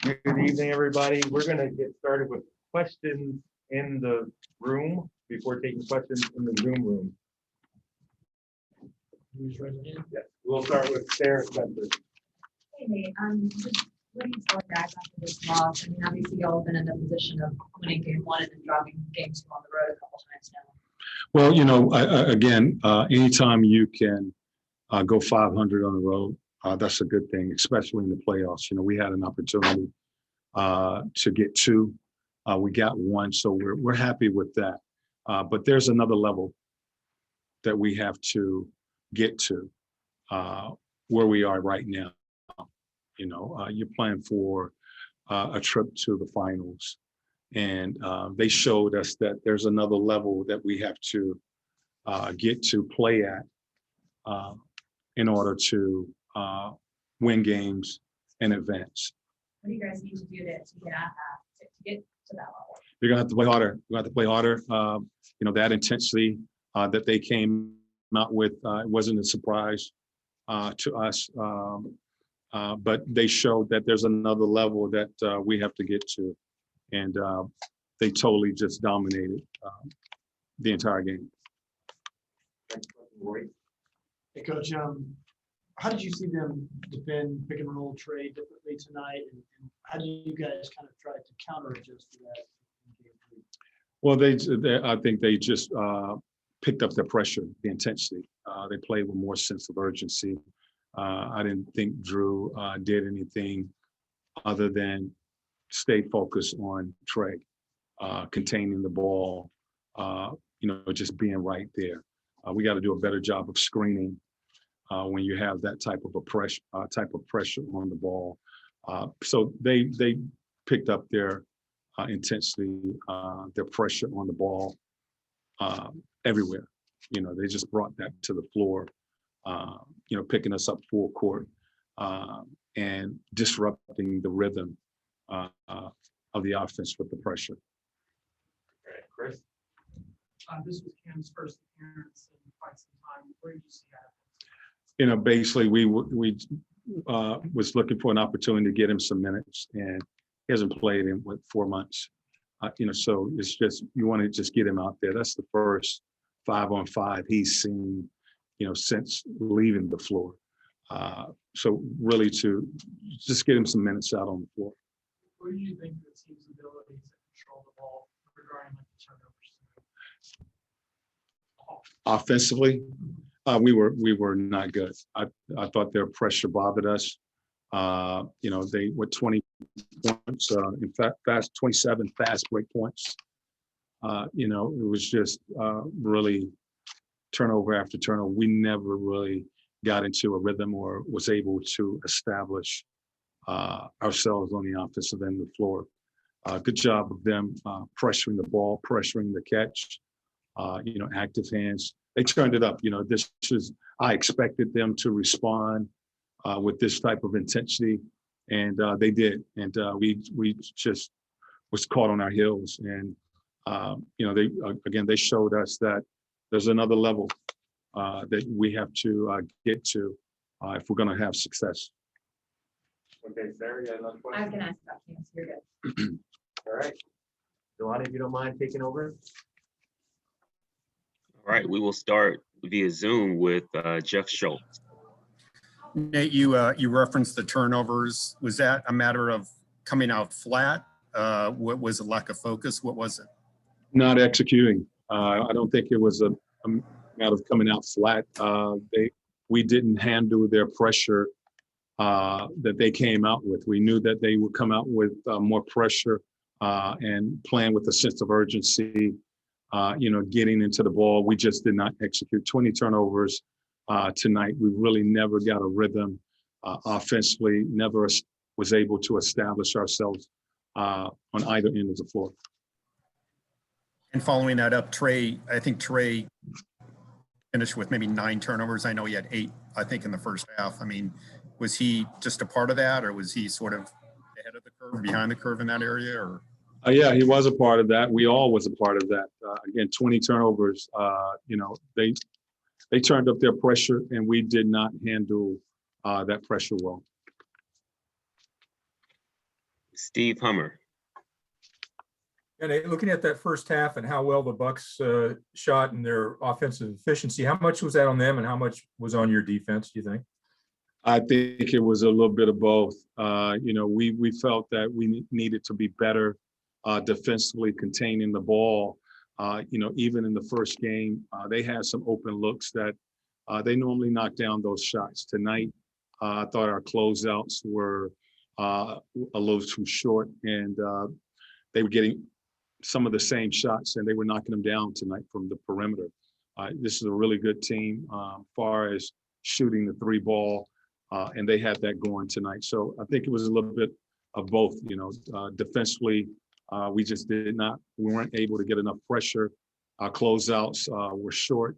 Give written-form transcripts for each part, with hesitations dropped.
Good evening, everybody. We're going to get started with questions in the room before taking questions in the Zoom room. Who's raising hand? Yes, we'll start with Sarah Spencer. Hey, Nate, just what do you tell guys after this loss? I mean, obviously, y'all have been in the position of winning game one and then dropping game two on the road a couple times now. Well, you know, again, anytime you can go 500 on the road, that's a good thing, especially in the playoffs. You know, we had an opportunity to get two. We got one, so we're happy with that. But there's another level that we have to get to where we are right now. You know, you're playing for a trip to the finals. And they showed us that there's another level that we have to get to play at in order to win games and advance. What do you guys need to do to get at that, to get to that level? You're gonna have to play harder. You're gonna have to play harder. You know, that intensity that they came out with, it wasn't a surprise to us. But they showed that there's another level that we have to get to. And they totally just dominated the entire game. Hey, Coach, how did you see them defend pick and roll trade differently tonight? And how do you guys kind of try to counter adjust to that? Well, I think they just picked up the pressure, the intensity. They played with more sense of urgency. I didn't think Drew did anything other than stay focused on Trey, containing the ball, you know, just being right there. We got to do a better job of screening when you have that type of pressure on the ball. So they picked up their intensity, their pressure on the ball everywhere. You know, they just brought that to the floor. You know, picking us up full court and disrupting the rhythm of the offense with the pressure. Okay, Chris. This was Cam's first appearance in quite some time. Where did you see that? You know, basically we was looking for an opportunity to get him some minutes, and he hasn't played in 4 months. You know, so it's just, you want to just get him out there. That's the first 5-on-5 he's seen, you know, since leaving the floor. So really to just get him some minutes out on the floor. Where do you think the team's ability to control the ball regarding like the turnovers? Offensively, we were not good. I thought their pressure bothered us. You know, they were 20 points, in fact, 27 fast break points. You know, it was just really turnover after turnover. We never really got into a rhythm or was able to establish ourselves on the offensive end of the floor. Good job of them pressuring the ball, pressuring the catch, you know, active hands. They turned it up. You know, I expected them to respond with this type of intensity, and they did. And we just was caught on our heels. And, you know, they showed us that there's another level that we have to get to if we're going to have success. Okay, Sarah, you had another question? I was going to ask about Cam, so you're good. All right. Delani, if you don't mind taking over. All right, we will start via Zoom with Jeff Schultz. Nate, you referenced the turnovers. Was that a matter of coming out flat? What was a lack of focus? What was it? Not executing. I don't think it was a matter of coming out flat. We didn't handle their pressure that they came out with. We knew that they would come out with more pressure and playing with a sense of urgency, you know, getting into the ball. We just did not execute. 20 turnovers tonight. We really never got a rhythm offensively, never was able to establish ourselves on either end of the floor. And following that up, I think Trey finished with maybe 9 turnovers. I know he had 8, I think, in the first half. I mean, was he just a part of that, or was he sort of ahead of the curve, behind the curve in that area? Or yeah, he was a part of that. We all was a part of that. Again, 20 turnovers. You know, they turned up their pressure, and we did not handle that pressure well. Steve Hummer. And looking at that first half and how well the Bucks shot and their offensive efficiency, how much was that on them and how much was on your defense, do you think? I think it was a little bit of both. We felt that we needed to be better defensively containing the ball. Even in the first game, they had some open looks that they normally knock down those shots. Tonight, I thought our closeouts were a little too short, and they were getting some of the same shots, and they were knocking them down tonight from the perimeter. This is a really good team as far as shooting the three ball, and they had that going tonight. So I think it was a little bit of both. Defensively, we weren't able to get enough pressure. Our closeouts were short.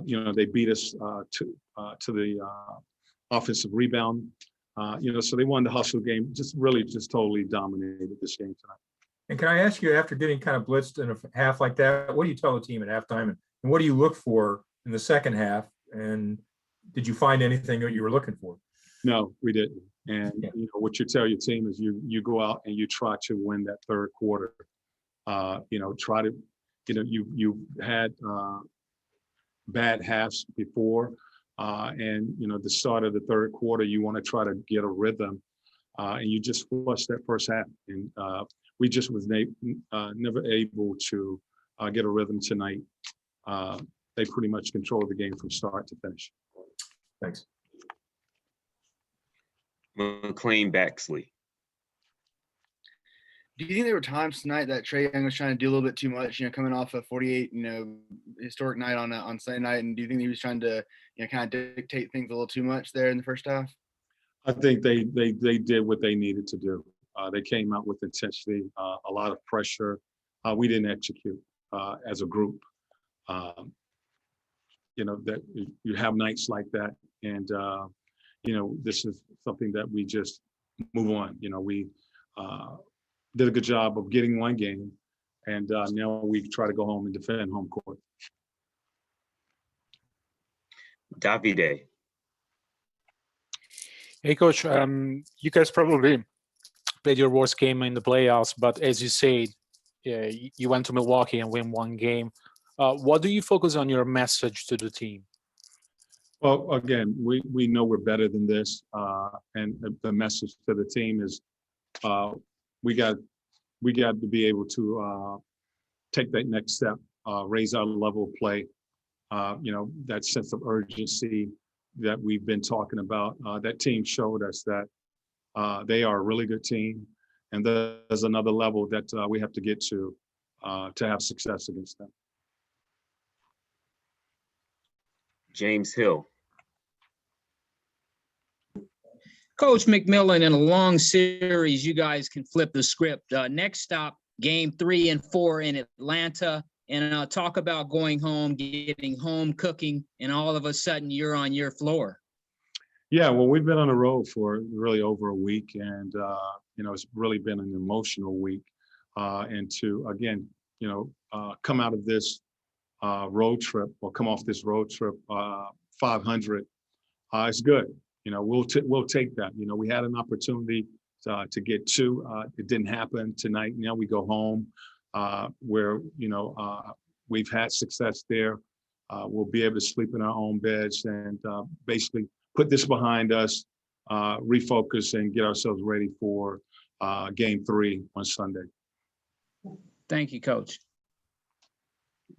They beat us to the offensive rebound. So they won the hustle game. Just totally dominated this game tonight. And can I ask you, after getting kind of blitzed in a half like that, what do you tell the team at halftime, and what do you look for in the second half? And did you find anything that you were looking for? No, we didn't. And what you tell your team is you go out and you try to win that third quarter. You've had bad halves before, and the start of the third quarter, you want to try to get a rhythm, and you just flush that first half. And we just was never able to get a rhythm tonight. They pretty much controlled the game from start to finish. Thanks. McLean Baxley. Do you think there were times tonight that Trae Young was trying to do a little bit too much, coming off a 48, historic night on Sunday night? And do you think he was trying to, kind of dictate things a little too much there in the first half? I think they did what they needed to do. They came out with intensity, a lot of pressure. We didn't execute as a group. That you have nights like that, and this is something that we just move on. We did a good job of getting one game, and now we try to go home and defend home court. Davide. Hey, Coach. You guys probably played your worst game in the playoffs, but as you said, you went to Milwaukee and win one game. What do you focus on your message to the team? Well, again, we know we're better than this, and the message to the team is we got to be able to take that next step, raise our level of play. That sense of urgency that we've been talking about. That team showed us that they are a really good team, and there's another level that we have to get to have success against them. James Hill. Coach McMillan, in a long series, you guys can flip the script. Next stop, game 3 and 4 in Atlanta. And talk about going home, getting home cooking, and all of a sudden you're on your floor. Yeah, well, we've been on the road for really over a week, and it's really been an emotional week. And to again, come out of this road trip or come off this road trip 500, it's good. We'll take that. We had an opportunity to get 2. It didn't happen tonight. Now we go home. Where we've had success there. We'll be able to sleep in our own beds and basically put this behind us, refocus, and get ourselves ready for game 3 on Sunday. Thank you, Coach.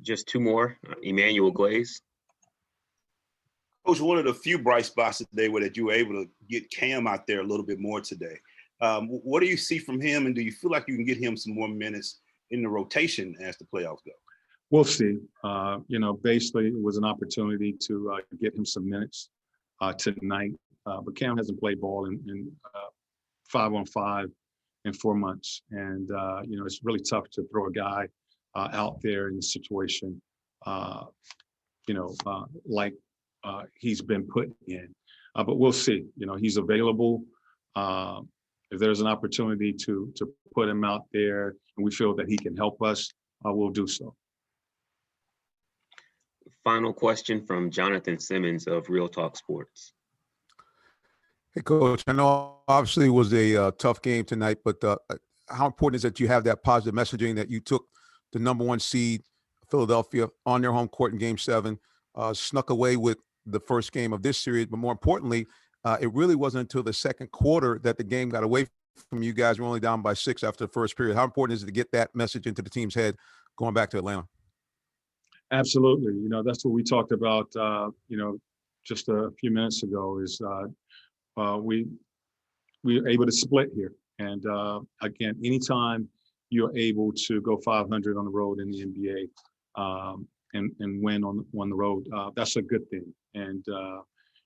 Just 2 more. Emmanuel Glaze. Coach, one of the few bright spots today were that you were able to get Cam out there a little bit more today. What do you see from him, and do you feel like you can get him some more minutes in the rotation as the playoffs go? We'll see. Basically it was an opportunity to get him some minutes tonight. But Cam hasn't played ball in 5-on-5 in 4 months. And, it's really tough to throw a guy out there in a situation, like he's been put in. But we'll see. He's available. If there's an opportunity to put him out there and we feel that he can help us, we'll do so. Final question from Jonathan Simmons of Real Talk Sports. Hey, Coach, I know obviously it was a tough game tonight, but how important is that you have that positive messaging that you took the #1 seed, Philadelphia, on their home court in Game 7, snuck away with the first game of this series, but more importantly, it really wasn't until the second quarter that the game got away from you guys. Were only down by 6 after the first period. How important is it to get that message into the team's head going back to Atlanta? Absolutely. That's what we talked about, just a few minutes ago is we were able to split here. And again, anytime you're able to go 500 on the road in the NBA and win on the road, that's a good thing. And,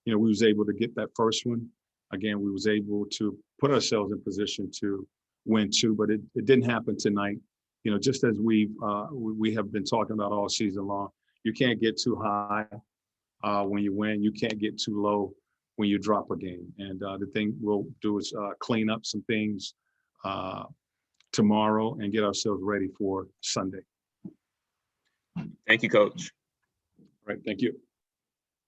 we was able to get that first one. Again, we was able to put ourselves in position to win 2, but it didn't happen tonight. Just as we have been talking about all season long, you can't get too high when you win. You can't get too low when you drop a game. And the thing we'll do is clean up some things tomorrow and get ourselves ready for Sunday. Thank you, Coach. All right, thank you.